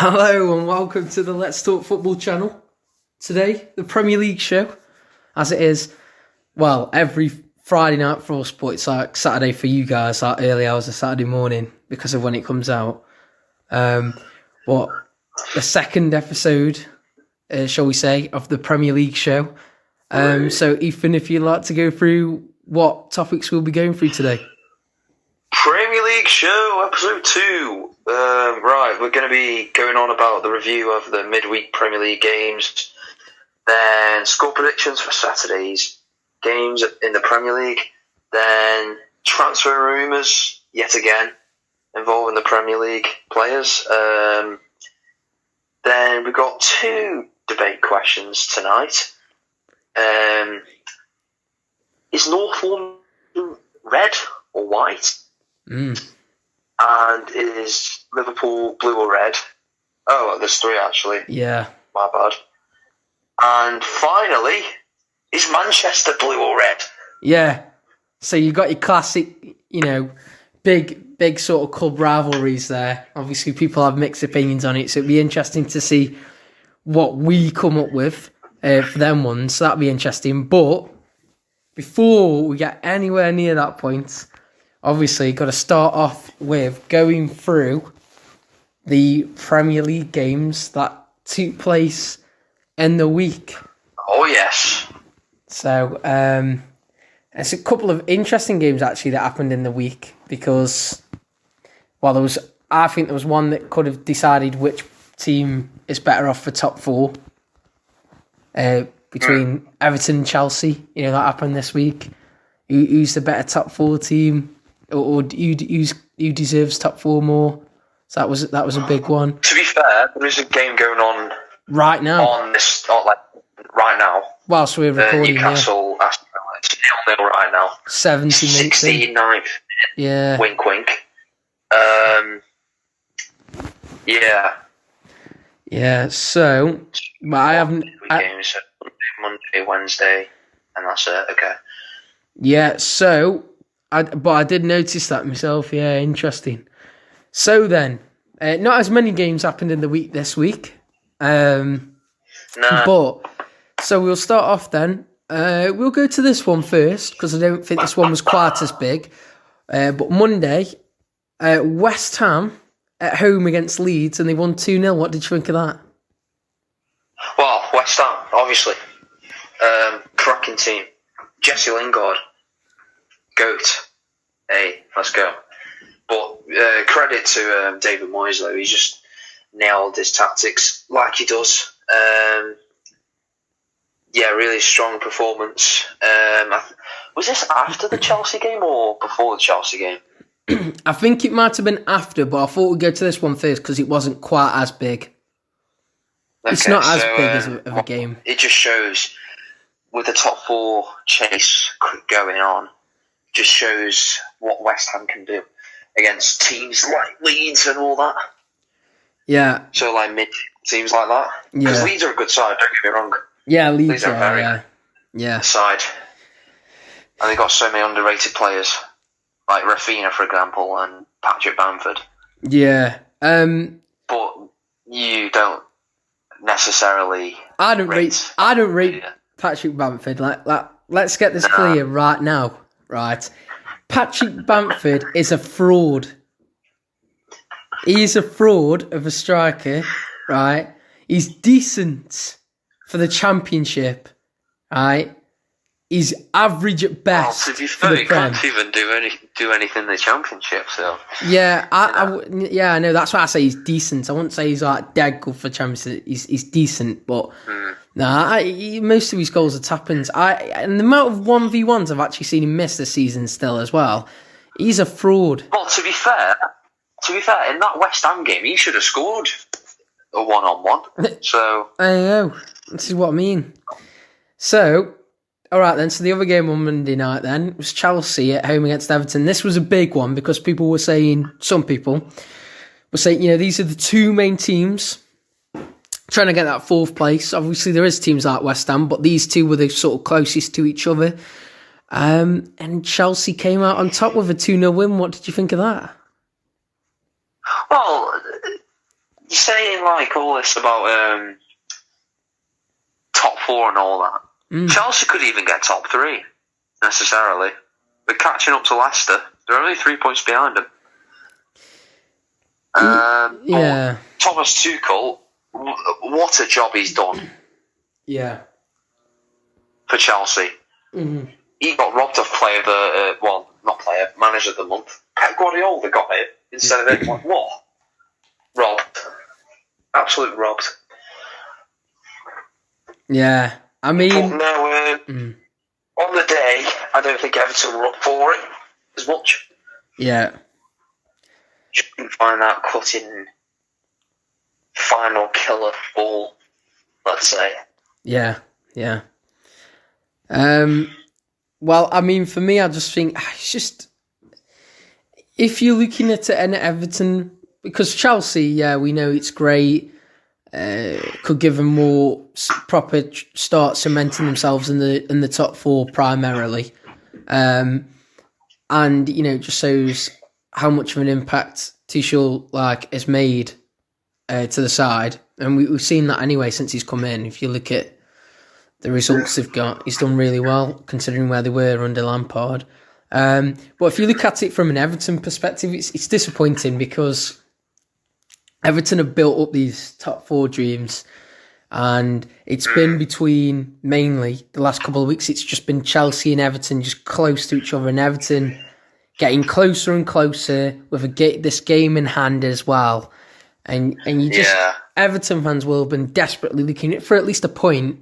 Hello and welcome to the Let's Talk Football channel. Today, the Premier League show, as it is, well, every Friday night for us, but it's like Saturday for you guys, like early hours of Saturday morning because of when it comes out. The second episode, shall we say, of the Premier League show. So, Ethan, if you'd like to go through what topics we'll be going through today. Premier League show, episode 2. Right, we're going to be going on about the review of the midweek Premier League games, then score predictions for Saturday's games in the Premier League, then transfer rumours, yet again, involving the Premier League players. Then we've got 2 debate questions tonight. Is North London red or white? And is Liverpool blue or red? Oh, there's 3 actually. Yeah. My bad. And finally, is Manchester blue or red? Yeah. So you got your classic, big sort of club rivalries there. Obviously, people have mixed opinions on it, so it'd be interesting to see what we come up with for them ones. So that'd be interesting. But before we get anywhere near that point, obviously, got to start off with going through the Premier League games that took place in the week. Oh, yes. So, there's a couple of interesting games, actually, that happened in the week because, well, I think there was one that could have decided which team is better off for top 4 between Everton and Chelsea. That happened this week. Who's the better top 4 team? Or who deserves top 4 more? So that was a big one. To be fair, there is a game going on right now. Right now. Whilst we're recording, Newcastle, Aston Villa, it's 0-0 right now. 70 minutes. 69th. Yeah. Wink, wink. Yeah. Yeah. So, but I haven't. Games Monday, Wednesday, and that's it. Okay. Yeah. So. But I did notice that myself. Yeah, interesting. So then, not as many games happened in the week this week. No. But, so we'll start off then. We'll go to this one first, because I don't think this one was quite as big. But Monday, West Ham at home against Leeds, and they won 2-0. What did you think of that? Well, West Ham, obviously. Cracking team. Jesse Lingard. GOAT. Hey, let's go. But credit to David Moyes, though. He's just nailed his tactics like he does. Really strong performance. Was this after the Chelsea game or before the Chelsea game? I think it might have been after, but I thought we'd go to this one first because it wasn't quite as big. Okay, it's not as big of a game. It just shows, with the top 4 chase going on, just shows what West Ham can do against teams like Leeds and all that. Yeah. So mid teams like that. Because Leeds are a good side, don't get me wrong. Yeah, Leeds are very good side. And they've got so many underrated players, like Rafinha, for example, and Patrick Bamford. Yeah. But you don't necessarily I don't rate Patrick Bamford. Let's get this clear right now. Right, Patrick Bamford is a fraud. He's a fraud of a striker, right? He's decent for the Championship, right? He's average at best. To be fair, he can't even do anything in the Championship, so... Yeah, I know, that's why I say he's decent. I wouldn't say he's like dead good for Championship. He's decent, but... most of his goals are tap-ins. And the amount of 1v1s I've actually seen him miss this season still as well. He's a fraud. Well, to be fair, in that West Ham game, he should have scored a one-on-one. So I know. This is what I mean. So, all right then. So the other game on Monday night then was Chelsea at home against Everton. This was a big one because some people were saying, these are the 2 main teams trying to get that 4th place. Obviously, there is teams like West Ham, but these 2 were the sort of closest to each other. And Chelsea came out on top with a 2-0 win. What did you think of that? Well, you're saying like all this about top four and all that. Chelsea could even get top three necessarily. They're catching up to Leicester. They're only 3 points behind them. Yeah. But Thomas Tuchel, what a job he's done. Yeah. For Chelsea. Mm-hmm. He got robbed of manager of the month. Pep Guardiola got it instead of him. Like, what? Robbed. Absolute robbed. Yeah. I mean... But no, on the day, I don't think Everton were up for it as much. Yeah. Just didn't find that cutting final killer ball, let's say. Yeah. Well, I mean, for me, I just think it's just if you're looking at it in Everton, because Chelsea, yeah, we know it's great. Could give them more proper start cementing themselves in the top four primarily, and it just shows how much of an impact Tuchel has made to the side, and we've seen that anyway since he's come in. If you look at the results they've got, he's done really well considering where they were under Lampard. But if you look at it from an Everton perspective, it's disappointing because Everton have built up these top four dreams, and it's been between mainly the last couple of weeks. It's just been Chelsea and Everton just close to each other, and Everton getting closer and closer with this game in hand as well. And you just Everton fans will have been desperately looking for at least a point.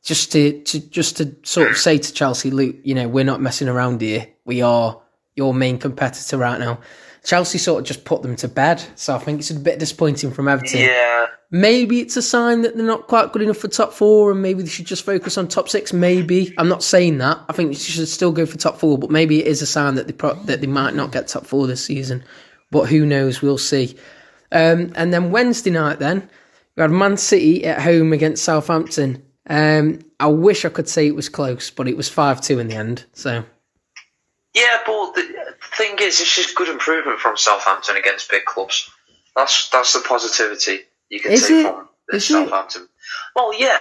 Just to sort of say to Chelsea, Luke, we're not messing around here. We are your main competitor right now. Chelsea sort of just put them to bed. So I think it's a bit disappointing from Everton. Yeah. Maybe it's a sign that they're not quite good enough for top four and maybe they should just focus on top six. Maybe. I'm not saying that. I think they should still go for top four, but maybe it is a sign that they might not get top four this season. But who knows? We'll see. And then Wednesday night then, we had Man City at home against Southampton. I wish I could say it was close, but it was 5-2 in the end. So, yeah, but the thing is, it's just good improvement from Southampton against big clubs. That's the positivity you can take from Southampton. Well, yeah,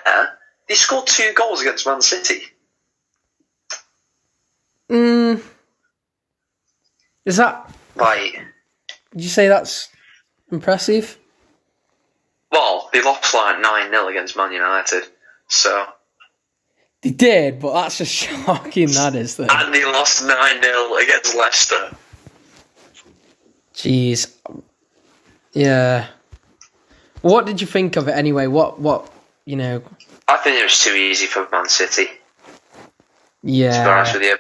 they scored 2 goals against Man City. Is that like? Would you say that's impressive? Well, they lost like 9-0 against Man United. So they did, but that's just shocking. That is, though. And they lost 9-0 against Leicester. Jeez, yeah. What did you think of it anyway? What I think it was too easy for Man City. Yeah. To be honest with you,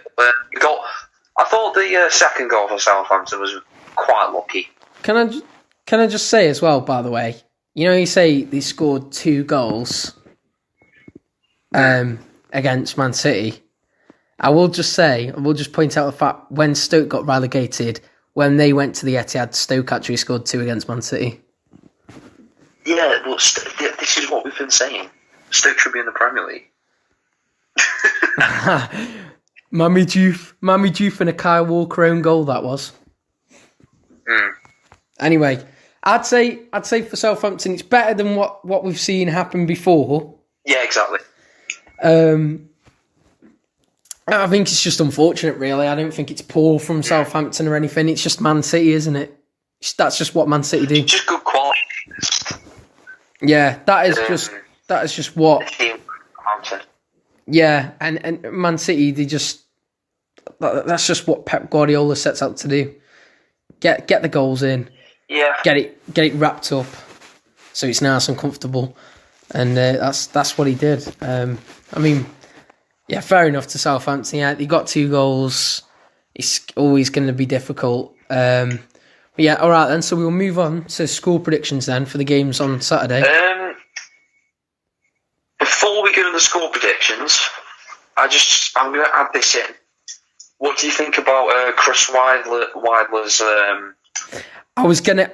I thought the second goal for Southampton was quite lucky. Can I just say as well? By the way, you say they scored 2 goals. Against Man City, I will just point out the fact when Stoke got relegated, when they went to the Etihad, Stoke actually scored 2 against Man City. Yeah, but this is what we've been saying. Stoke should be in the Premier League. Mammy Diouf and a Kyle Walker own goal that was. Anyway, I'd say for Southampton it's better than what we've seen happen before. Yeah, exactly. I think it's just unfortunate, really. I don't think it's poor from Southampton or anything. It's just Man City, isn't it? That's just what Man City do. Just good quality. Yeah, that is just what. Yeah, and Man City, that's just what Pep Guardiola sets out to do. Get the goals in. Yeah. Get it wrapped up, so it's nice and comfortable. And that's what he did. I mean, yeah, fair enough to Southampton. Yeah, they got 2 goals. It's always going to be difficult. But yeah, all right then. So we'll move on to score predictions then for the games on Saturday. Before we go to the score predictions, I'm going to add this in. What do you think about Chris Wilder's? I was gonna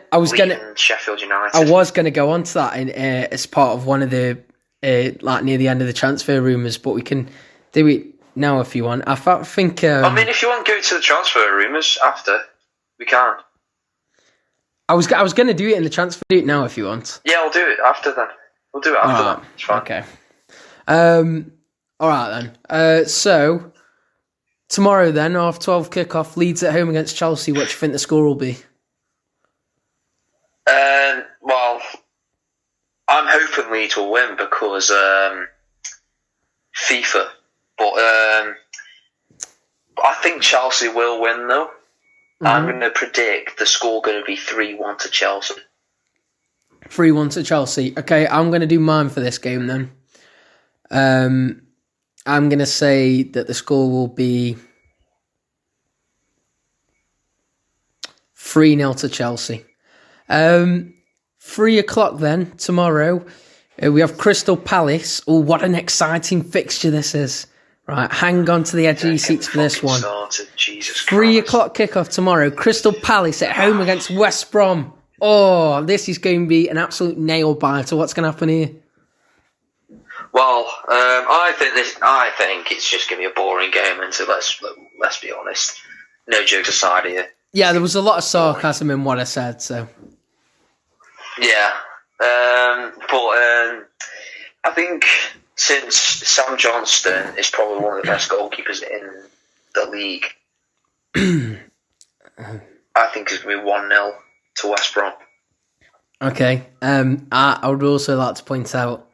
Sheffield United. I was gonna go on to that as part of one of the near the end of the transfer rumours, but we can do it now if you want. I think. I mean, if you want to go to the transfer rumours after, we can. I was going to do it in the transfer. Do it now if you want. Yeah, I'll do it after then. We'll do it after then. It's fine. Okay. All right then. So tomorrow then, 12:30 kickoff, Leeds at home against Chelsea. What do you think the score will be? Well, I'm hoping Leeds will win because FIFA, but I think Chelsea will win though. Mm-hmm. I'm going to predict the score going to be 3-1 to Chelsea. 3-1 to Chelsea. Okay, I'm going to do mine for this game then. I'm going to say that the score will be 3-0 to Chelsea. 3:00 then, tomorrow, we have Crystal Palace. Oh, what an exciting fixture this is. Right, hang on to the edge of your seats for this one. 3:00 kickoff tomorrow. Crystal Palace at home against West Brom. Oh, this is going to be an absolute nail biter. What's going to happen here? Well, I think it's just going to be a boring game. And so let's be honest. No jokes aside here. Yeah, there was a lot of sarcasm in what I said. So. Yeah, but I think since Sam Johnston is probably one of the best goalkeepers in the league, I think it's going to be 1-0 to West Brom. Okay. I would also like to point out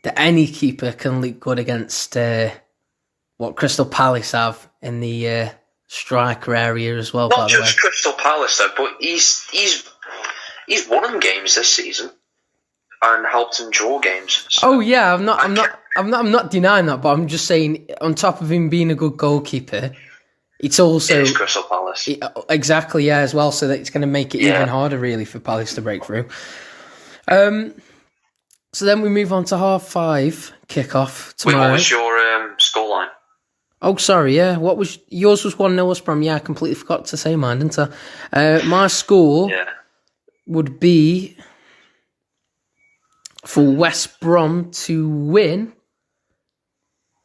that any keeper can look good against what Crystal Palace have in the striker area as well. Not just Crystal Palace though, but he's won them games this season and helped them draw games. So yeah, I'm not denying that, but I'm just saying, on top of him being a good goalkeeper, it's also it is Crystal Palace. Exactly, yeah, as well. So that it's going to make it even harder, really, for Palace to break through. So then we move on to 5:30 kickoff tomorrow. What was your scoreline? Oh, sorry, yeah. What was yours? Was 1-0 West Brom. Yeah, I completely forgot to say mine, didn't I? My score would be for West Brom to win.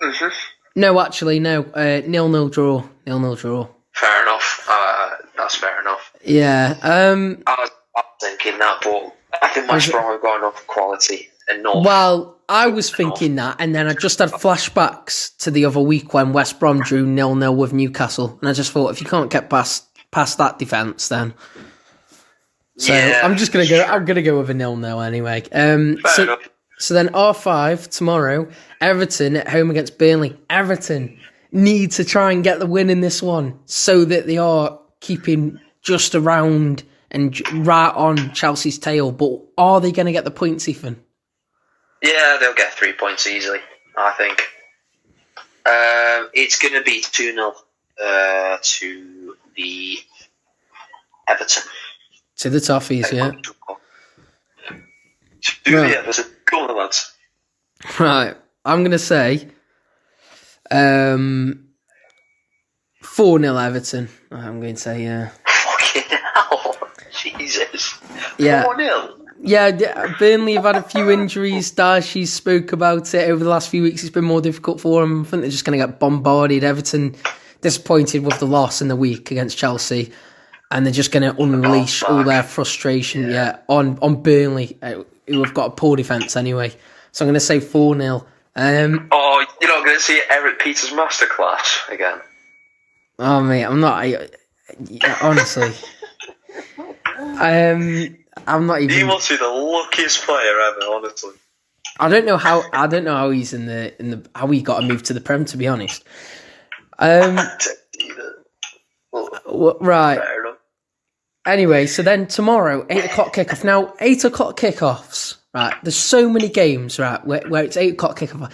Mm-hmm. No, actually, no. 0-0 draw. 0-0 draw. Fair enough. That's fair enough. Yeah. I was thinking that, but I think West Brom have got enough quality enough. Well, I was thinking that, and then I just had flashbacks to the other week when West Brom drew 0-0 with Newcastle, and I just thought, if you can't get past that defence, then. So I'm just gonna go. I'm gonna go with a 0-0 anyway. So then R5 tomorrow, Everton at home against Burnley. Everton need to try and get the win in this one so that they are keeping just around and right on Chelsea's tail. But are they going to get the points, Ethan? Yeah, they'll get 3 points easily, I think. It's going to be 2-0 to the Everton. To the Toffees, yeah. Yeah, there's a go on, lads. Right, I'm going to say 4-0 Everton. I'm going to say, yeah. Fucking hell. Jesus. Yeah. 4-0? Yeah, Burnley have had a few injuries. Darcy spoke about it over the last few weeks. It's been more difficult for them. I think they're just going to get bombarded. Everton disappointed with the loss in the week against Chelsea, and they're just going to unleash all their frustration on Burnley, who have got a poor defence anyway. So I'm going to say 4-0. You're not going to see Eric Peters' masterclass again? Oh, mate, I'm not. Honestly. I'm not even. He must be the luckiest player ever, honestly. I don't know how he's in the how he got a move to the Prem, to be honest. Right. Fair enough. Anyway, so then tomorrow, 8:00 kickoff. Now, 8:00 kickoffs, right? There's so many games, right, where it's 8:00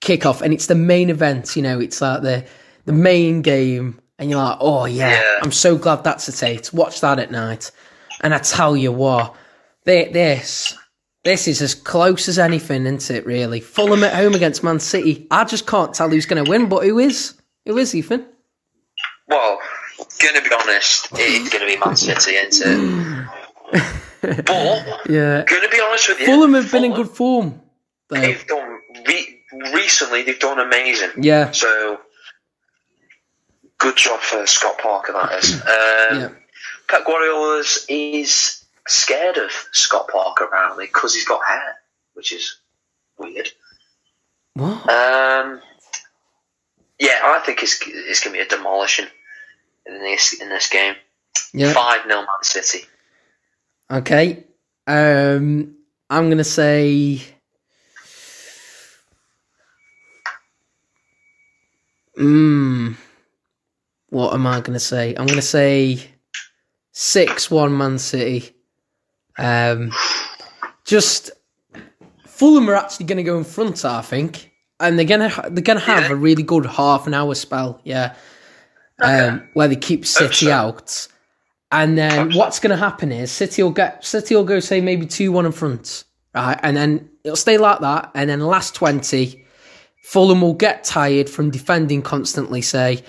kickoff, and it's the main event. You know, it's like the main game, and you're like, oh yeah, I'm so glad that's at 8. Watch that at night. And I tell you what, this is as close as anything, isn't it, really? Fulham at home against Man City. I just can't tell who's going to win, but who is? Who is, Ethan? Well, going to be honest, it's going to be Man City, isn't it? But, going to be honest with you, Fulham have been in good form. They've done, recently, they've done amazing. Yeah. So, good job for Scott Parker, that is. Pep Guardiola's is scared of Scott Parker apparently because he's got hair, which is weird. What? Yeah, I think it's going to be a demolition in this game. Yeah. 5-0 Man City. Okay. I'm going to say... What am I going to say? I'm going to say 6-1 Man City. Just Fulham are actually going to go in front, I think, and they're going to have a really good half an hour spell, where they keep City out, and then what's going to happen is City will go say maybe 2-1 in front, right, and then it'll stay like that, and then last 20, Fulham will get tired from defending constantly, say.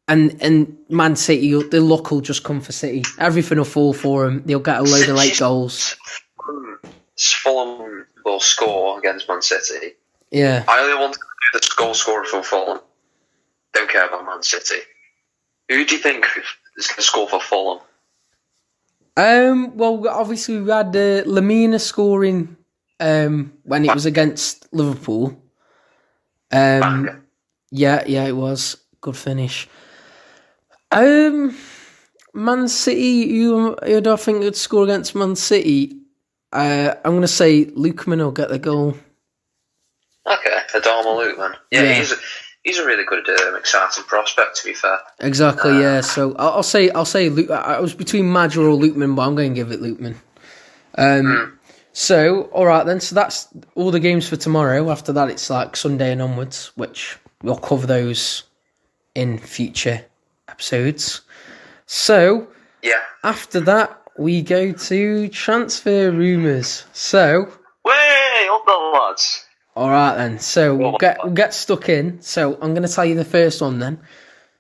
And Man City, the luck will just come for City. Everything will fall for them. They'll get a load of late goals. Fulham will score against Man City. Yeah. I only want to do the goal scorer for Fulham. Don't care about Man City. Who do you think is going to score for Fulham? Well, obviously we had Lamina scoring when it was against Liverpool. Yeah, it was good finish. Man City, who do I think would score against Man City? I'm going to say Lookman will get the goal. Okay, Adama Lookman. Yeah, he's a really good, exciting prospect. To be fair, exactly. Yeah. So I'll say Luke. I was between Madger or Lookman, but I'm going to give it Lookman. So all right then. So that's all the games for tomorrow. After that, it's like Sunday and onwards, which we'll cover those in future episodes. So after that, we go to transfer rumours. So way up the lads. All right then. So we'll get stuck in. So I'm going to tell you the first one then.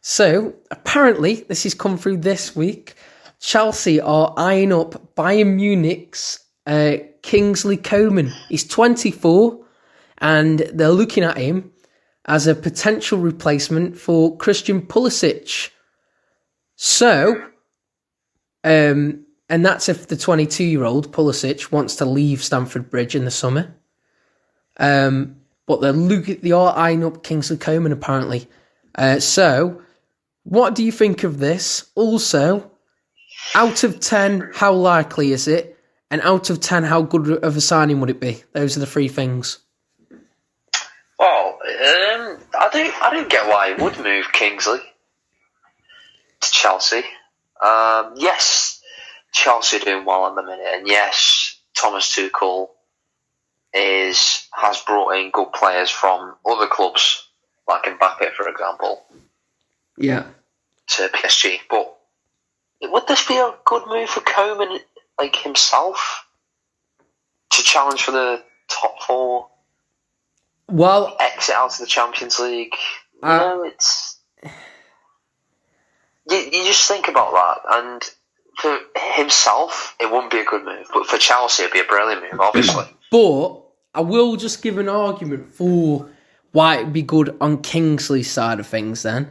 So apparently, this has come through this week. Chelsea are eyeing up Bayern Munich's Kingsley Coleman. He's 24, and they're looking at him as a potential replacement for Christian Pulisic. So, and that's if the 22-year-old Pulisic wants to leave Stamford Bridge in the summer. But they are eyeing up Kingsley Coleman apparently. So, what do you think of this? Also, out of 10, how likely is it? And out of 10, how good of a signing would it be? Those are the three things. Well, I don't get why he would move Kingsley to Chelsea. Yes, Chelsea are doing well at the minute, and yes, Thomas Tuchel has brought in good players from other clubs, like Mbappe, for example. Yeah. To PSG, but would this be a good move for Coleman, like himself, to challenge for the top four? Well, exit out of the Champions League. It's you just think about that, and for himself, it wouldn't be a good move, but for Chelsea, it'd be a brilliant move, obviously. But I will just give an argument for why it'd be good on Kingsley's side of things. Then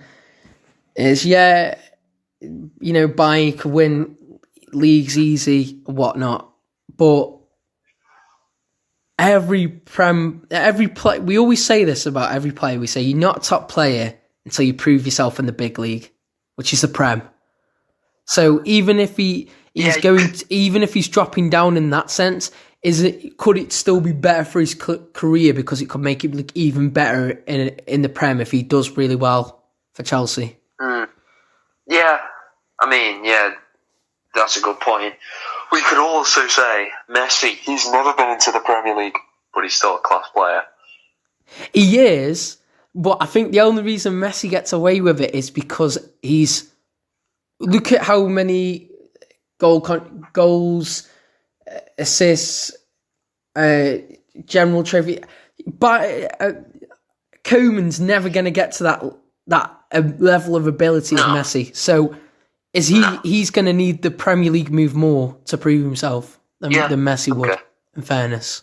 is Bayern could win leagues easy and whatnot, but every play, we always say this about every player. We say you're not a top player until you prove yourself in the big league, which is the Prem. So even if even if he's dropping down in that sense, could it still be better for his career because it could make him look even better in the Prem if he does really well for Chelsea? Yeah, I mean, that's a good point. We could also say Messi, he's never been into the Premier League, but he's still a class player. He is, but I think the only reason Messi gets away with it is because look at how many goals, assists, general trophy. But Koeman's never going to get to that level of ability as Messi. So he's going to need the Premier League move more to prove himself than Messi would, in fairness.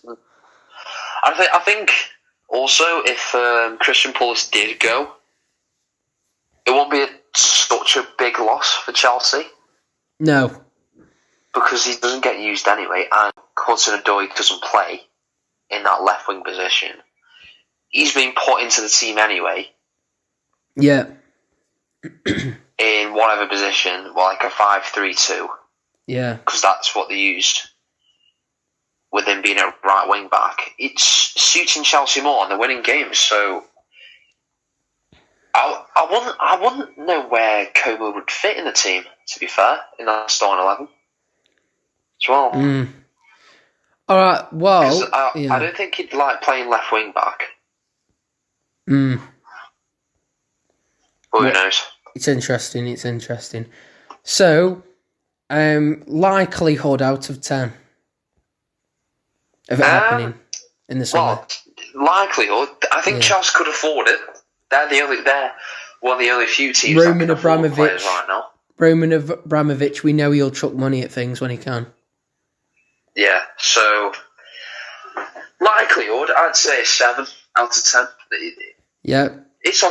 I think also if Christian Pulisic did go, it won't be such a big loss for Chelsea. No. because he doesn't get used anyway, and Hudson-Odoi doesn't play in that left wing position. He's been put into the team anyway. Yeah. In whatever position, like a 5-3-2. Yeah. Because that's what they used with him being a right wing back. It's suiting Chelsea more and they're winning games, so I wouldn't know where Coleman would fit in the team, to be fair, in that starting 11 as well. All right, well... I don't think he'd like playing left wing back. But who knows? It's interesting. So, likelihood out of 10 of it happening in the summer? Well, likelihood, I think Chelsea could afford it. They're one of the only few teams that can afford players right now. Roman Abramovich, we know he'll chuck money at things when he can. Yeah, so likelihood, I'd say a 7 out of 10. Yeah, it's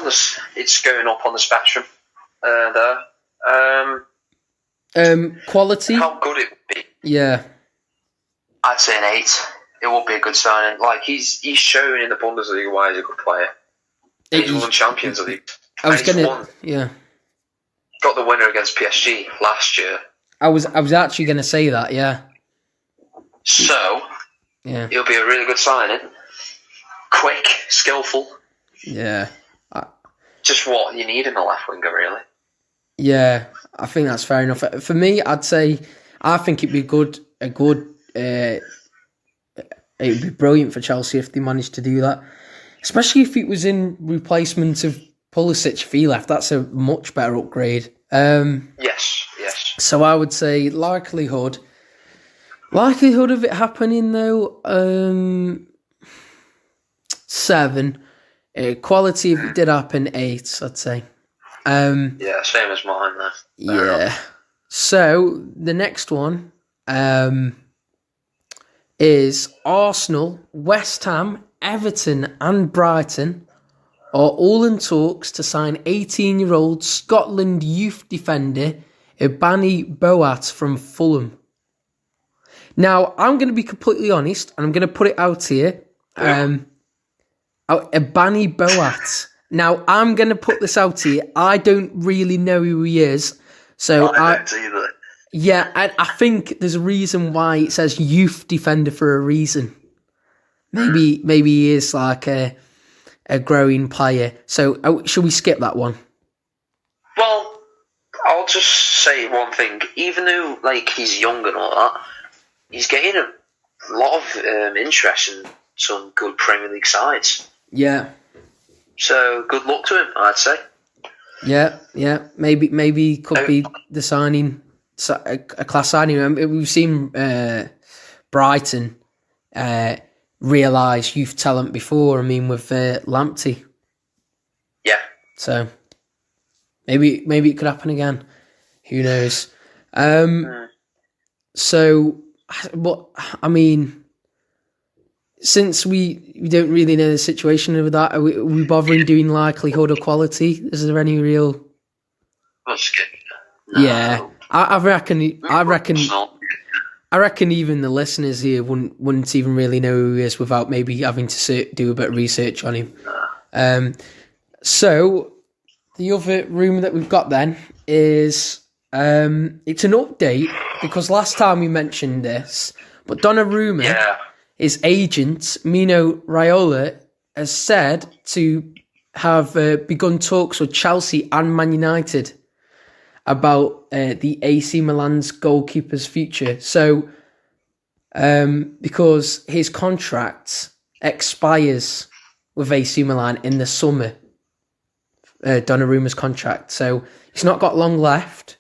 going up on the spectrum there. Quality. How good it would be? Yeah, I'd say an 8. It would be a good signing. Like he's shown in the Bundesliga why he's a good player. He's won Champions League. Got the winner against PSG last year. I was actually going to say that. Yeah. So, he'll be a really good signing. Quick, skillful. Yeah. Just what you need in a left winger, really. Yeah, I think that's fair enough. For me, I'd say I think it'd be it would be brilliant for Chelsea if they managed to do that. Especially if it was in replacement of Pulisic if he left. That's a much better upgrade. Yes. So I would say likelihood of it happening though, 7. Quality if it did happen, 8. I'd say. Yeah, same as mine there. Yeah. So the next one is Arsenal, West Ham, Everton, and Brighton are all in talks to sign 18-year-old Scotland youth defender Ibani Boat from Fulham. Now, I'm going to be completely honest, and I'm going to put it out here. Ibani Boat. Now, I'm going to put this out here. I don't really know who he is. So I don't either. Yeah, I think there's a reason why it says youth defender for a reason. Maybe he is like a growing player. So should we skip that one? Well, I'll just say one thing. Even though he's young and all that, he's getting a lot of interest in some good Premier League sides. Yeah. So good luck to him, I'd say. Yeah. Maybe could be the signing, a class signing. We've seen Brighton realise youth talent before. I mean, with Lamptey. Yeah. So maybe it could happen again. Who knows? So, but I mean, since we don't really know the situation of that, are we bothering doing likelihood or quality? Is there any real? No. Yeah, I reckon even the listeners here wouldn't even really know who he is without maybe having to do a bit of research on him. So the other rumour that we've got then is it's an update because last time we mentioned this, but Donnarumma, his agent Mino Raiola, has said to have begun talks with Chelsea and Man United about the AC Milan's goalkeeper's future. So, because his contract expires with AC Milan in the summer, Donnarumma's contract. So he's not got long left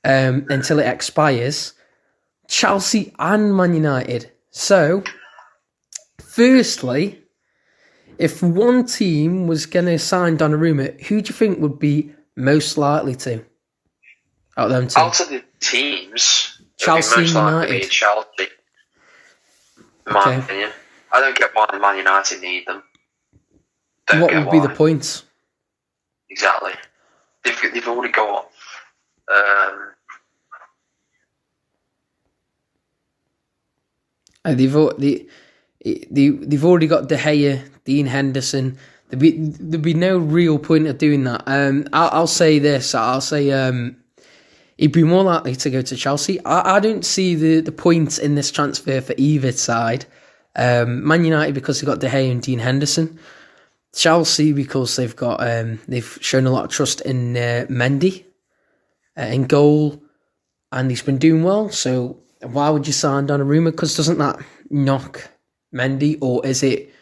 until it expires. Chelsea and Man United. So, firstly, if one team was going to sign Donnarumma, who do you think would be most likely to? Out of them two. Out of the teams, Chelsea and United. Chelsea, in my opinion. I don't get why Man United need them. What would be the point? Exactly. They've already got They've already got De Gea, Dean Henderson. There'd be no real point of doing that. I'll say this. I'll say he'd be more likely to go to Chelsea. I don't see the point in this transfer for either side. Man United because they've got De Gea and Dean Henderson. Chelsea because they've shown a lot of trust in Mendy in goal, and he's been doing well. So why would you sign Donnarumma? Because doesn't that knock Mendy, or is it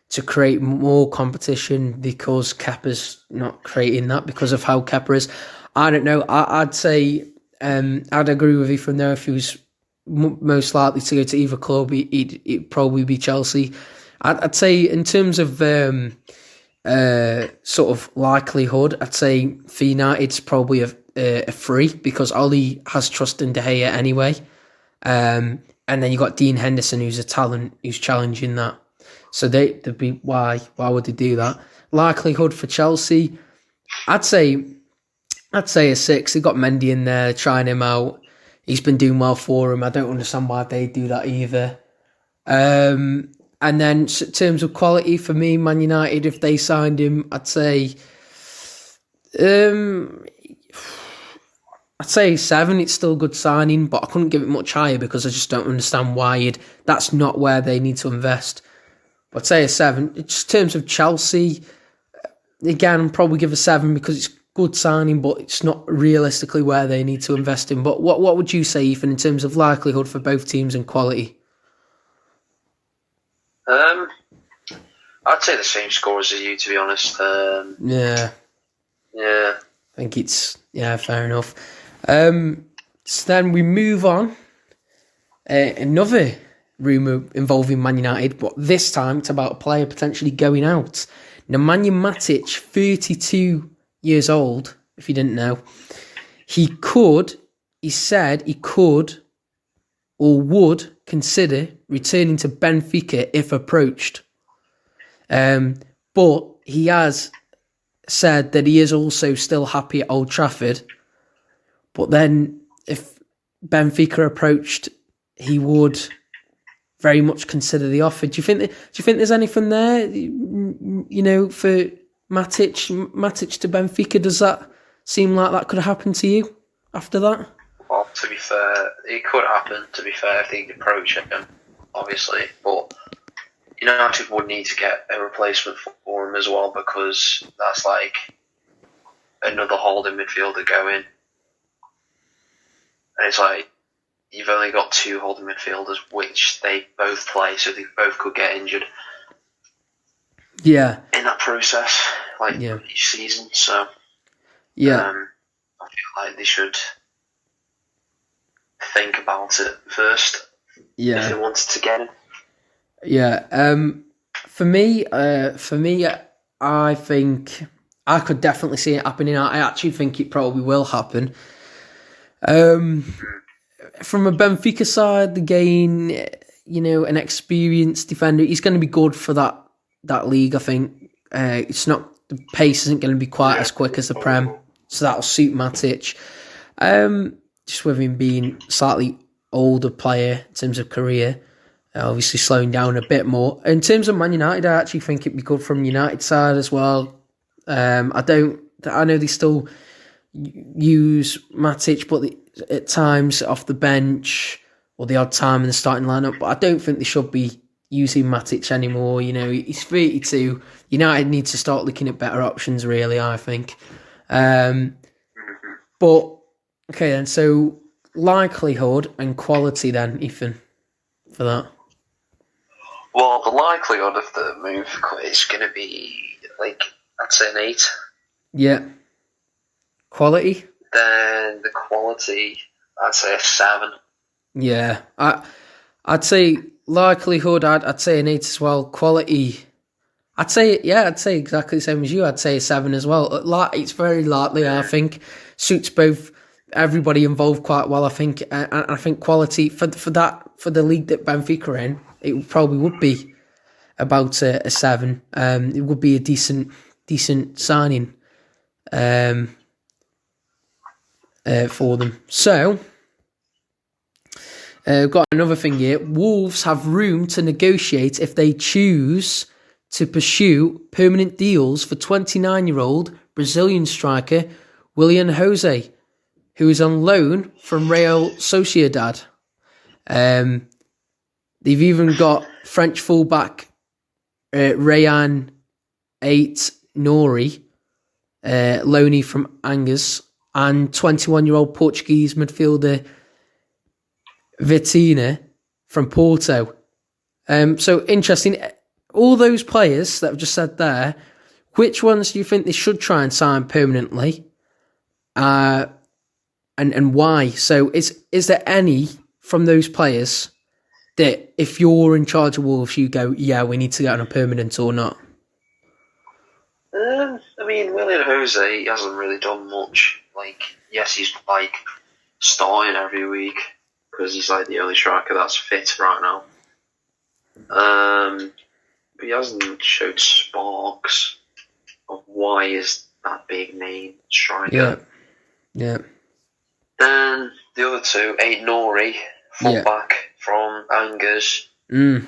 to create more competition because Kepa's not creating that because of how Kepa is? I don't know. I'd say I'd agree with you from there. If he was most likely to go to either club, it'd probably be Chelsea. I'd say in terms of sort of likelihood, I'd say for United it's probably a free because Ollie has trust in De Gea anyway. And then you got Dean Henderson, who's a talent, who's challenging that. So they'd be why would they do that? Likelihood for Chelsea, I'd say a 6. They got Mendy in there, trying him out. He's been doing well for him. I don't understand why they do that either. And then in terms of quality for me, Man United, if they signed him, I'd say 7. It's still a good signing, but I couldn't give it much higher because I just don't understand why that's not where they need to invest. But I'd say a 7. In terms of Chelsea, again, I'd probably give a 7 because it's good signing, but it's not realistically where they need to invest in. But what would you say, Ethan, in terms of likelihood for both teams and quality? I'd say the same scores as you, to be honest. Yeah. I think it's fair enough. So then we move on. Another rumour involving Man United, but this time it's about a player potentially going out. Nemanja Matic, 32 years old, if you didn't know. He said he could or would consider returning to Benfica if approached. But he has said that he is also still happy at Old Trafford. But then if Benfica approached, he would very much consider the offer. Do you think there's anything there, for Matic to Benfica? Does that seem like that could happen to you after that? Well, to be fair, it could happen, to be fair, if they approach him, obviously. But United would need to get a replacement for him as well, because that's like another holding midfielder going. And it's like, you've only got 2 holding midfielders, which they both play, so they both could get injured. Yeah. In that process, each season. So, yeah. I feel like they should think about it first. Yeah. If they wanted to get him. Yeah. For me, I think I could definitely see it happening. I actually think it probably will happen. From a Benfica side, again, an experienced defender, he's going to be good for that league. I think it's not, the pace isn't going to be quite as quick as the Prem, so that'll suit Matic. Just with him being slightly older player in terms of career, obviously slowing down a bit more. In terms of Man United, I actually think it'd be good from United side as well. I know they still use Matic, but at times off the bench or the odd time in the starting lineup. But I don't think they should be using Matic anymore. He's 32. United need to start looking at better options, really, I think. But okay then, so likelihood and quality then, Ethan, for that. Well, the likelihood of the move is going to be I'd say an 8. Yeah. Quality? Then the quality, I'd say a 7. Yeah, I'd say likelihood. I'd say an 8 as well. Quality, I'd say exactly the same as you. I'd say a 7 as well. It's very likely. I think suits both everybody involved quite well. I think, and I think quality for the league that Benfica are in, it probably would be about a 7. It would be a decent signing for them. So Got another thing here. Wolves have room to negotiate if they choose to pursue permanent deals for 29-year-old Brazilian striker William Jose, who is on loan from Real Sociedad. They've even got French fullback Rayan 8 Nori, loanee from Angers, and 21-year-old Portuguese midfielder Vitina from Porto. So interesting. All those players that I've just said there, which ones do you think they should try and sign permanently? And why? So is there any from those players that if you're in charge of Wolves, you go, yeah, we need to get on a permanent or not? I mean, William Jose, he hasn't really done much. Like, yes, he's like starting every week because he's like the only striker that's fit right now. But he hasn't showed sparks of why is that big name striker. Yeah. Then the other two, Aid Nori, fullback from Angers. 19.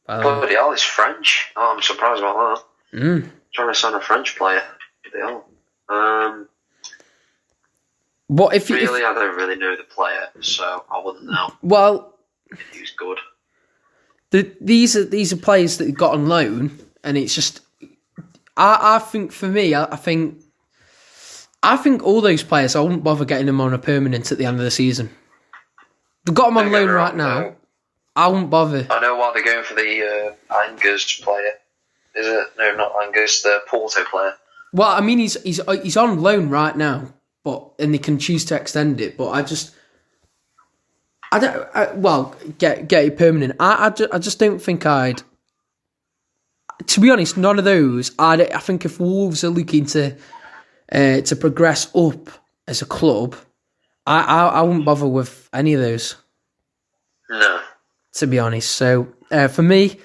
Bloody hell, he's French. Oh, I'm surprised about that. Trying to sign a French player. Bloody hell. What if I don't really know the player, so I wouldn't know. Well, if he was good. These are players that got on loan, and it's just. I think for me, I think all those players, I wouldn't bother getting them on a permanent at the end of the season. They've got them on loan right now. I wouldn't bother. I know why they're going for the Angers player. Is it? No, not Angers, the Porto player. Well, I mean, he's on loan right now, and they can choose to extend it. But get it permanent. I just don't think I'd. To be honest, none of those. I think if Wolves are looking to progress up as a club, I wouldn't bother with any of those. No. To be honest, so for me,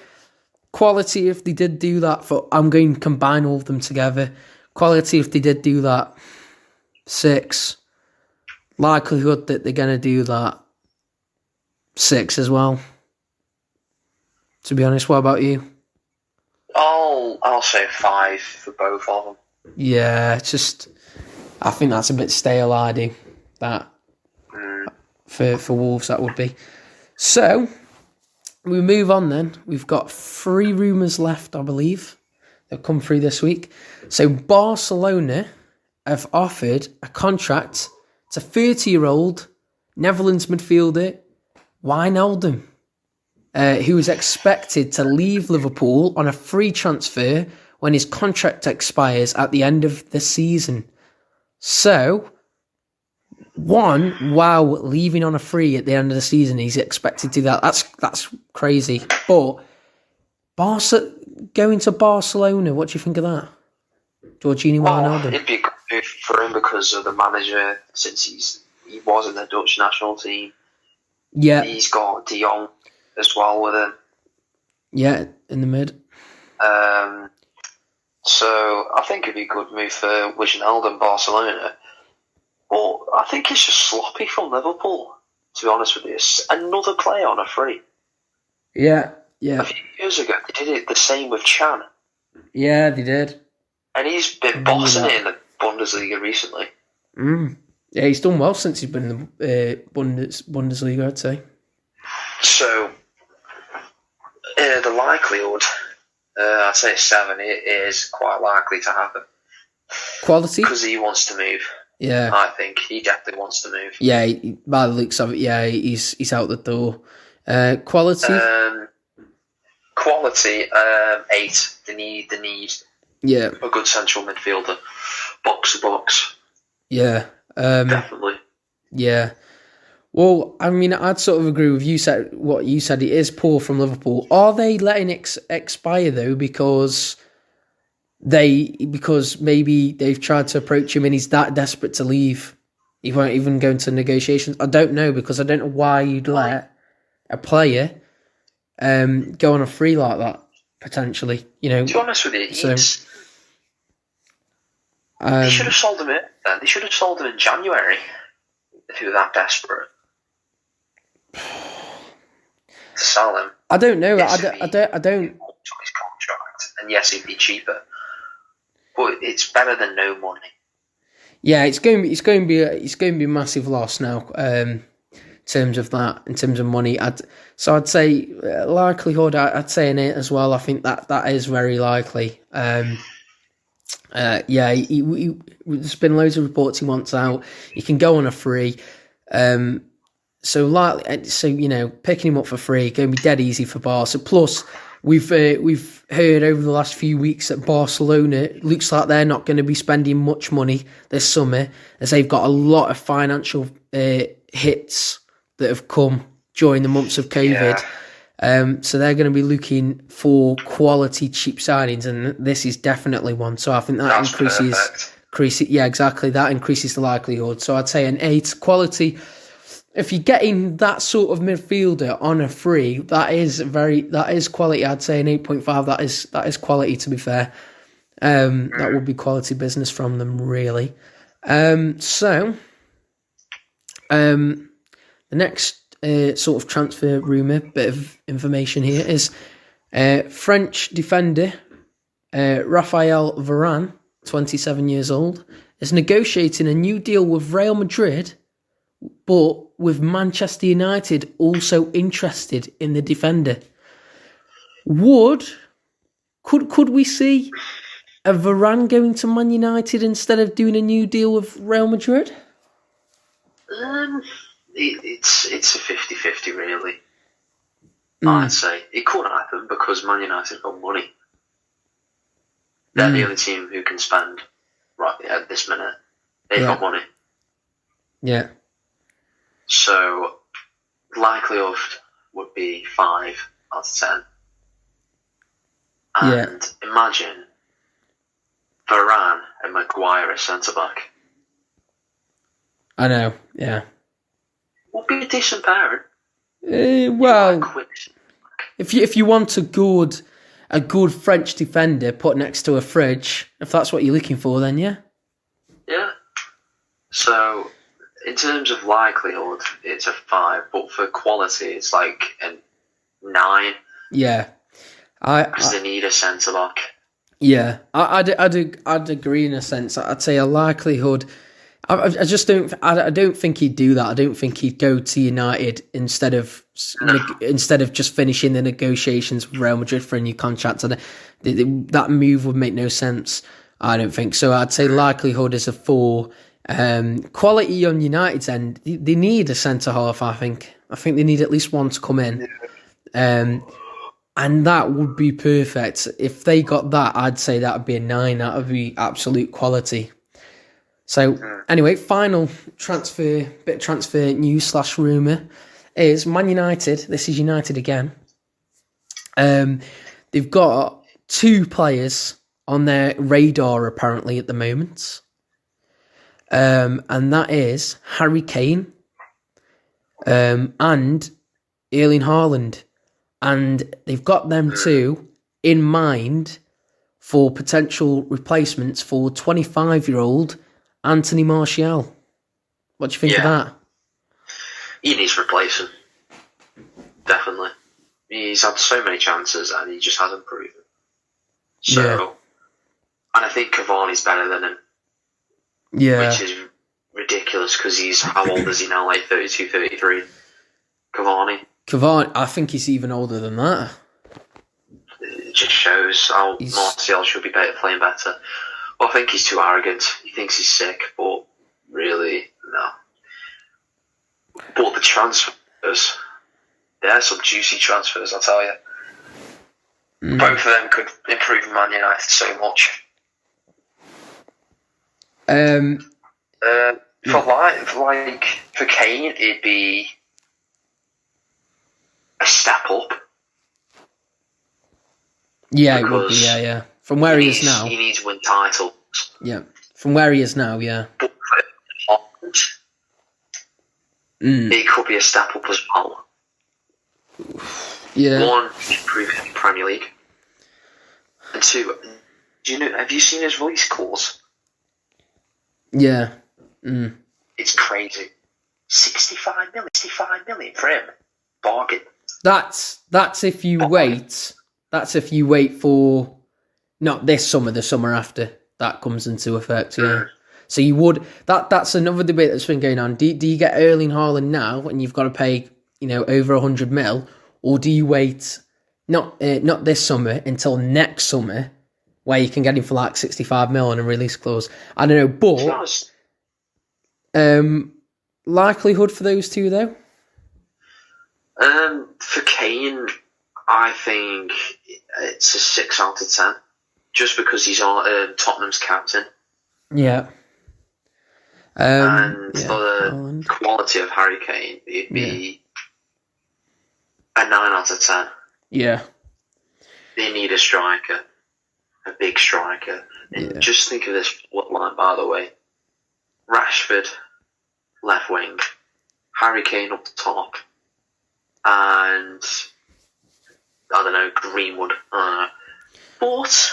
quality if they did do that. I'm going to combine all of them together. Quality if they did do that, 6. Likelihood that they're going to do that, 6 as well. To be honest, what about you? I'll say 5 for both of them. Yeah, I think that's a bit stale, ID. That for Wolves, that would be. So we move on then. We've got 3 rumours left, I believe, that come through this week. So Barcelona have offered a contract to 30-year-old Netherlands midfielder Wijnaldum, who is expected to leave Liverpool on a free transfer when his contract expires at the end of the season. So, leaving on a free at the end of the season, he's expected to do that. That's crazy. But going to Barcelona, what do you think of that? Jorginho Wijnaldum. It'd be a good move for him because of the manager, since he was in the Dutch national team. Yeah. He's got De Jong as well with him. Yeah, in the mid. So I think it'd be a good move for Wijnaldum, Barcelona. But I think it's just sloppy from Liverpool, to be honest with you. It's another player on a free. Yeah. A few years ago, they did it the same with Chan. Yeah, they did. And he's been bossing it in the Bundesliga recently. Yeah, he's done well since he's been in the Bundesliga, I'd say. So, the likelihood, I'd say 7, it is quite likely to happen. Quality? Because he wants to move. Yeah. I think he definitely wants to move. Yeah, by the looks of it, yeah, he's out the door. Quality? Quality, 8. They need a good central midfielder. Box to box. Yeah. Definitely. Yeah. Well, I mean, I'd sort of agree with what you said. It is poor from Liverpool. Are they letting it expire though because maybe they've tried to approach him and he's that desperate to leave? He won't even go into negotiations. I don't know, because I don't know why you'd let a player go on a free like that potentially. To be honest with you, they should have sold him in. They should have sold him in January. if you were that desperate to sell him. I don't know. Yes, I don't. on his contract, and yes, it'd be cheaper, but it's better than no money. Yeah, it's going to be a massive loss now. In terms of that, in terms of money, I'd say likelihood. I'd say an 8 as well. I think that is very likely. Yeah, there's been loads of reports he wants out. He can go on a free. So picking him up for free going to be dead easy for Barca. Plus, we've heard over the last few weeks that Barcelona looks like they're not going to be spending much money this summer, as they've got a lot of financial hits that have come during the months of COVID. So they're going to be looking for quality cheap signings, and this is definitely one. So I think that increases. Yeah, exactly. That increases the likelihood. So I'd say an 8 quality. If you're getting that sort of midfielder on a free, that is quality. I'd say an 8.5. That is quality. To be fair, that would be quality business from them, really. The next sort of transfer rumour, bit of information here, is French defender Raphael Varane, 27 years old, is negotiating a new deal with Real Madrid, but with Manchester United also interested in the defender. Could we see a Varane going to Man United instead of doing a new deal with Real Madrid? It's a 50-50 really. I'd say it could happen because Man United got money. They're the only team who can spend right at this minute. They've got money. Yeah. So likelihood would be 5 out of 10. And imagine Varane and Maguire as centre back. I know. Yeah. Would be a decent pairing. If you want a good French defender put next to a fridge, if that's what you're looking for, then yeah. Yeah. So in terms of likelihood, it's a 5, but for quality, it's like a 9. Yeah. Because they need a centre back. Yeah, I'd agree in a sense. I'd say a likelihood. I just don't. I don't think he'd do that. I don't think he'd go to United instead of just finishing the negotiations with Real Madrid for a new contract. That move would make no sense. I don't think so. I'd say likelihood is a 4. Quality on United's end, they need a centre half. I think they need at least one to come in. And that would be perfect. If they got that, I'd say that would be a 9. That would be absolute quality. So, anyway, final transfer news / rumour is Man United. This is United again. They've got 2 players on their radar apparently at the moment. And that is Harry Kane and Erling Haaland. And they've got them 2 in mind for potential replacements for 25-year-old Anthony Martial. What do you think of that? He needs replacing. Definitely. He's had so many chances and he just hasn't proven. So, and I think Cavani's better than him. Yeah. Which is ridiculous because he's, how old is he now? Like 32, 33? Cavani, I think he's even older than that. It just shows how Martial should be playing better. Well, I think he's too arrogant. He thinks he's sick, but really, no. But the transfers, they're some juicy transfers, I'll tell you. Both of them could improve Man United so much. For Kane, it'd be a step up. Yeah, it would be, yeah. From where he is now. He needs to win titles. Yeah, from where he is now, yeah. But for it could be a step up as well. Yeah. 1, improve in the Premier League. And 2, have you seen his release clause? Yeah. It's crazy. 65 million for him. Bargain. That's if you wait. That's if you wait for not this summer, the summer after that comes into effect. Yeah. So you would that's another debate that's been going on. Do you get Erling Haaland now and you've got to pay over 100 mil, or do you wait not this summer until next summer, where you can get him for like 65 mil on a release clause? I don't know, but likelihood for those two though. For Kane, I think it's a 6 out of 10, just because he's Tottenham's captain. Yeah. And the quality of Harry Kane, it'd be a 9 out of 10. Yeah. They need a striker, a big striker. And just think of this line, by the way. Rashford, left wing. Harry Kane up the top. And, I don't know, Greenwood. But,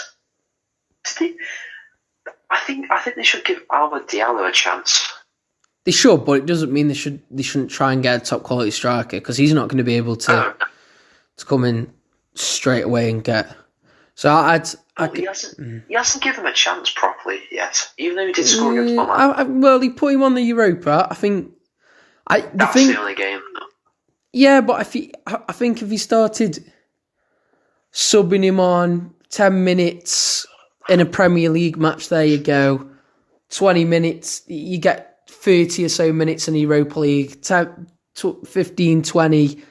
I think they should give Alvaro Diallo a chance. They should, but it doesn't mean they shouldn't try and get a top quality striker, because he's not going to be able to come in straight away and get. So he hasn't given him a chance properly yet, even though he did score against Brom. Well, he put him on the Europa. I think. That's the only game, though. Yeah, but I think if he started subbing him on 10 minutes in a Premier League match, there you go. 20 minutes, you get 30 or so minutes in the Europa League, 15, 20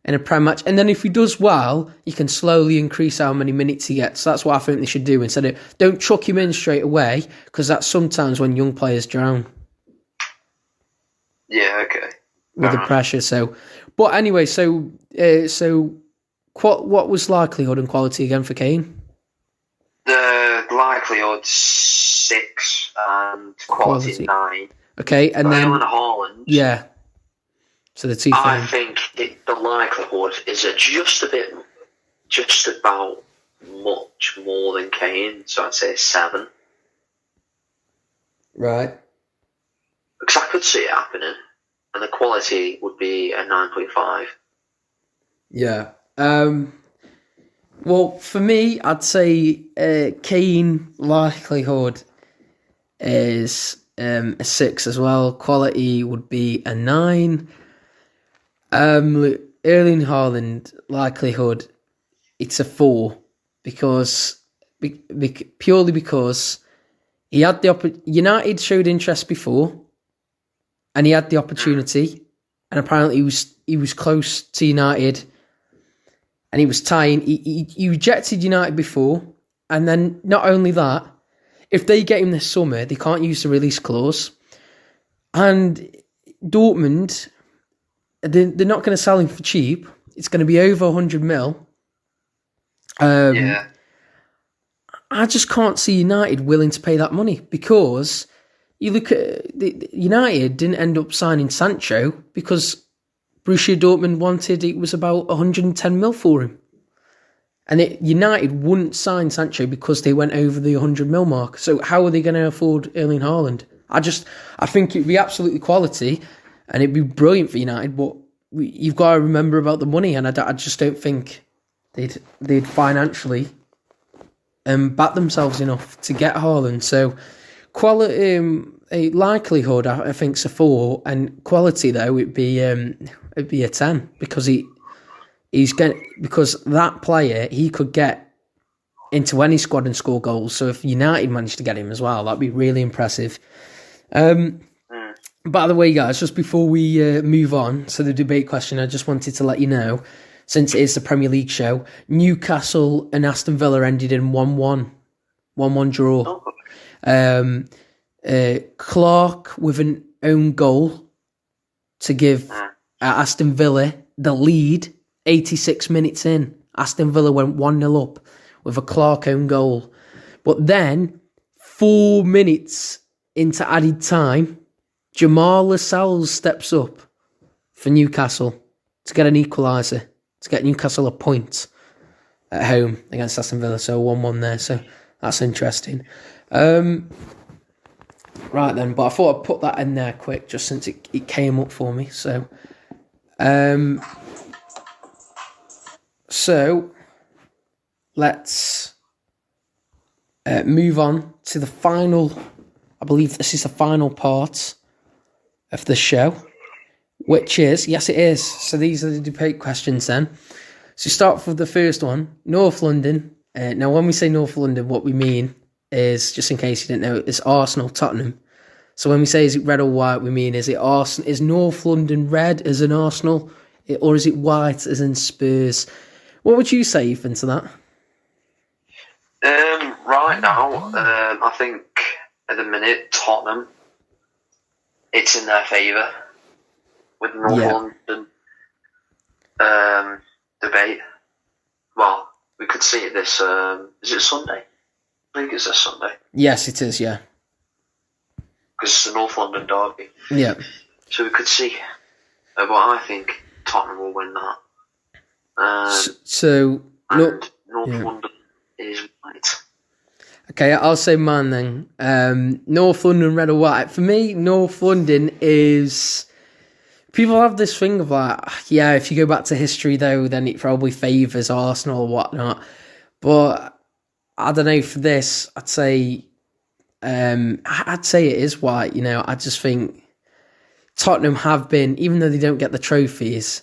in a Prem match. And then if he does well, you can slowly increase how many minutes he gets. So that's what I think they should do. Instead of, don't chuck him in straight away, because that's sometimes when young players drown. Yeah, okay. With the pressure. So, but anyway, what was likelihood and quality again for Kane? The likelihood 6 and quality 9. Okay, and then Haaland. Yeah. So the two. I think the likelihood is just about much more than Kane. So I'd say 7. Right. Because I could see it happening, and the quality would be a 9.5. Yeah. Well, for me, I'd say Kane likelihood is a 6 as well. Quality would be a 9. Erling Haaland likelihood, it's a 4 because purely because he had United showed interest before, and he had the opportunity, and apparently he was close to United. And he was tying. He rejected United before, and then not only that, if they get him this summer, they can't use the release clause. And Dortmund, they're not going to sell him for cheap. It's going to be over 100 mil. Yeah. I just can't see United willing to pay that money, because you look at United didn't end up signing Sancho because Borussia Dortmund wanted, it was about 110 mil for him. And United wouldn't sign Sancho because they went over the 100 mil mark. So how are they going to afford Erling Haaland? I think it'd be absolutely quality and it'd be brilliant for United, but you've got to remember about the money, and I just don't think they'd financially back themselves enough to get Haaland. So quality, likelihood, I think, is a 4, and quality though it'd be a 10, because because that player, he could get into any squad and score goals. So if United managed to get him as well, that'd be really impressive. By the way, guys, just before we move on to the debate question, I just wanted to let you know, since it is the Premier League show, Newcastle and Aston Villa ended in 1-1 draw. Clark with an own goal to give Aston Villa the lead 86 minutes in. Aston Villa went 1-0 up with a Clark own goal. But then, 4 minutes into added time, Jamal Lascelles steps up for Newcastle to get an equaliser, to get Newcastle a point at home against Aston Villa. So 1-1 there. So that's interesting. Right then, but I thought I'd put that in there quick, just since it came up for me. So let's move on to the final. I believe this is the final part of the show, which is, yes, it is. So these are the debate questions then. So start with the first one, North London. Now, when we say North London, what we mean is, just in case you didn't know, it's Arsenal, Tottenham. So when we say is it red or white, we mean is North London red as in Arsenal, or is it white as in Spurs? What would you say, Ethan, to that? Right now, I think at the minute Tottenham, it's in their favour with North London debate. Well, we could see it this. Is it Sunday? I think it's this Sunday. Yes, it is. Yeah. Because it's the North London derby. Yeah. So we could see. But I think Tottenham will win that. North London is white. Okay, I'll say mine then. North London, red or white. For me, North London is... People have this thing of like, yeah, if you go back to history though, then it probably favours Arsenal or whatnot. But I don't know, for this, I'd say it is white. You know, I just think Tottenham have been, even though they don't get the trophies,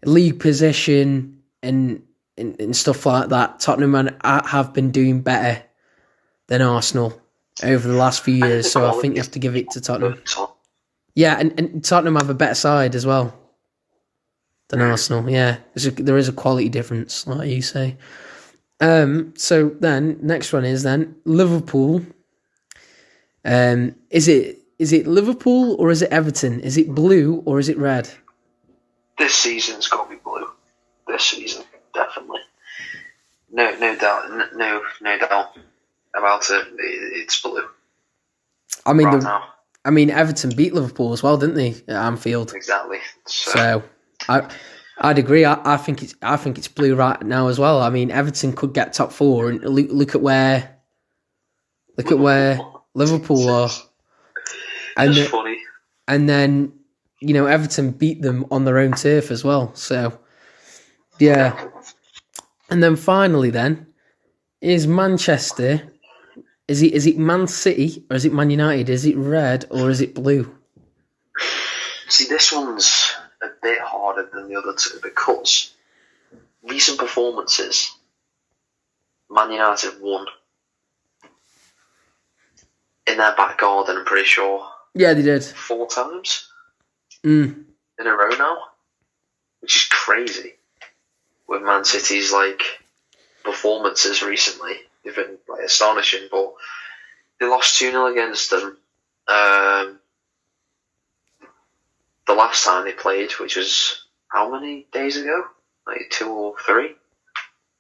league position and stuff like that, Tottenham have been doing better than Arsenal over the last few years. So I think you have to give it to Tottenham. Yeah, and Tottenham have a better side as well than Arsenal. Yeah, there is a quality difference, like you say. So then, next one is then Liverpool. Is it Liverpool or is it Everton? Is it blue or is it red? This season's got to be blue. This season, definitely. No doubt. No doubt about it. It's blue. I mean, Everton beat Liverpool as well, didn't they, at Anfield? Exactly. So I'd agree. I think it's blue right now as well. I mean, Everton could get top four, and look at where Liverpool are. That's funny. And then, you know, Everton beat them on their own turf as well. So yeah. And then finally, then is Manchester. Is it Man City or is it Man United? Is it red or is it blue? See, this one's a bit harder than the other two because recent performances, Man United won in their back garden, I'm pretty sure. Yeah, they did. 4 times in a row now, which is crazy. With Man City's performances recently, they've been astonishing, but they lost 2-0 against them the last time they played, which was how many days ago? 2 or 3,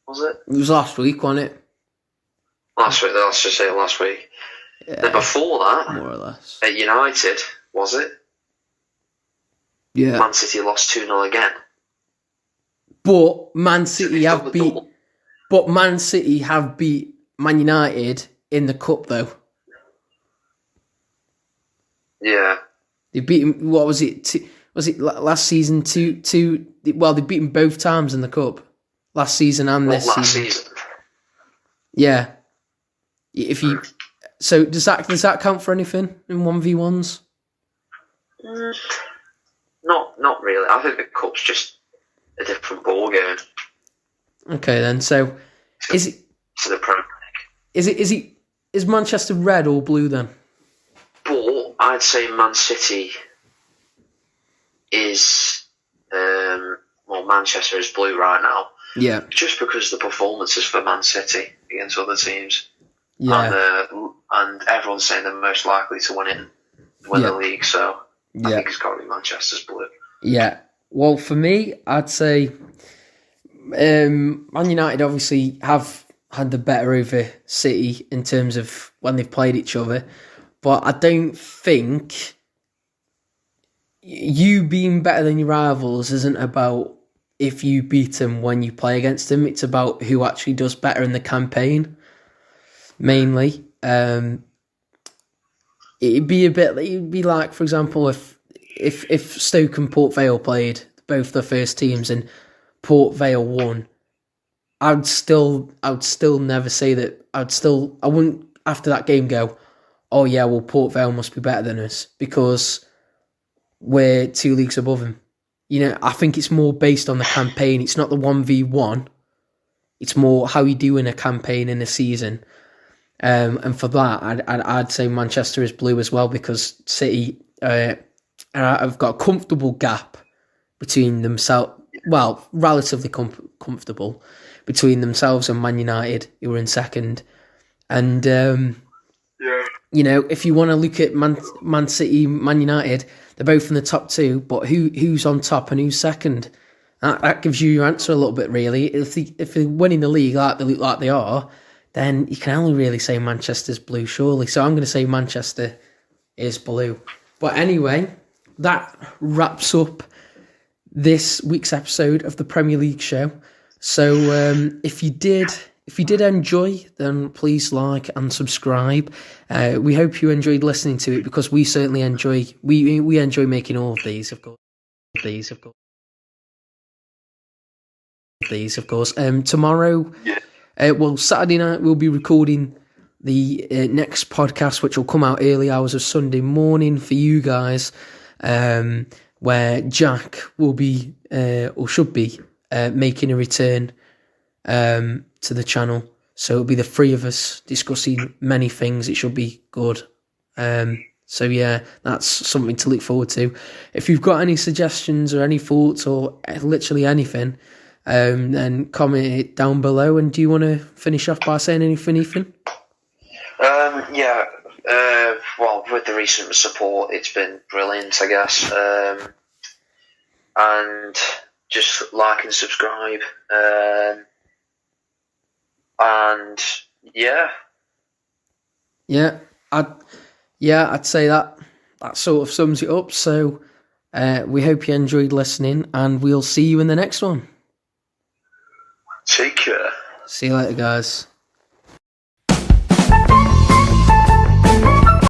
was it? It was last week, wasn't it? Last week, let's just say last week. Yeah, then before that, more or less. at United, was it? Yeah. Man City lost 2-0 again. But Man City have beat Man United in the cup, though. Yeah. They beat him. What was it? Was it last season? Two. Well, they beat him both times in the cup, last season and this season. Yeah. So does that count for anything in 1v1s? Not really. I think the cup's just a different ball game. Okay then. So is it? To the Premier League. Is Manchester red or blue then? But I'd say Man City is Manchester is blue right now. Yeah. Just because the performances for Man City against other teams. Yeah. And everyone's saying they're most likely to win the league, so I think it's got to be Manchester's blue. Yeah. Well, for me, I'd say Man United obviously have had the better over City in terms of when they've played each other, but I don't think you being better than your rivals isn't about if you beat them when you play against them. It's about who actually does better in the campaign, mainly. it'd be like, for example, if Stoke and Port Vale played both the first teams and Port Vale won, I'd still never say that. I wouldn't after that game go, oh yeah, well Port Vale must be better than us because we're 2 leagues above them. I think it's more based on the campaign. It's not the 1v1. It's more how you do in a campaign in a season. And for that, I'd say Manchester is blue as well because City have got a comfortable gap between themselves. Well, relatively comfortable between themselves and Man United, who were in second. And if you want to look at Man City, Man United, they're both in the top 2. But who's on top and who's second? That gives you your answer a little bit, really. If they're winning the league like they look like they are, then you can only really say Manchester's blue, surely. So I'm going to say Manchester is blue. But anyway, that wraps up this week's episode of the Premier League show. So if you did enjoy, then please like and subscribe. We hope you enjoyed listening to it because we certainly enjoy. We enjoy making all of these, of course. Tomorrow. Yeah. Saturday night we'll be recording the next podcast, which will come out early hours of Sunday morning for you guys, where Jack will be, or should be, making a return to the channel. So it'll be the 3 of us discussing many things. It should be good. So yeah, that's something to look forward to. If you've got any suggestions or any thoughts or literally anything, then comment it down below. And do you want to finish off by saying anything, Ethan? Well, with the recent support, it's been brilliant, I guess. And just like and subscribe. And I'd say that sort of sums it up. So we hope you enjoyed listening, and we'll see you in the next one. Take care. See you later, guys.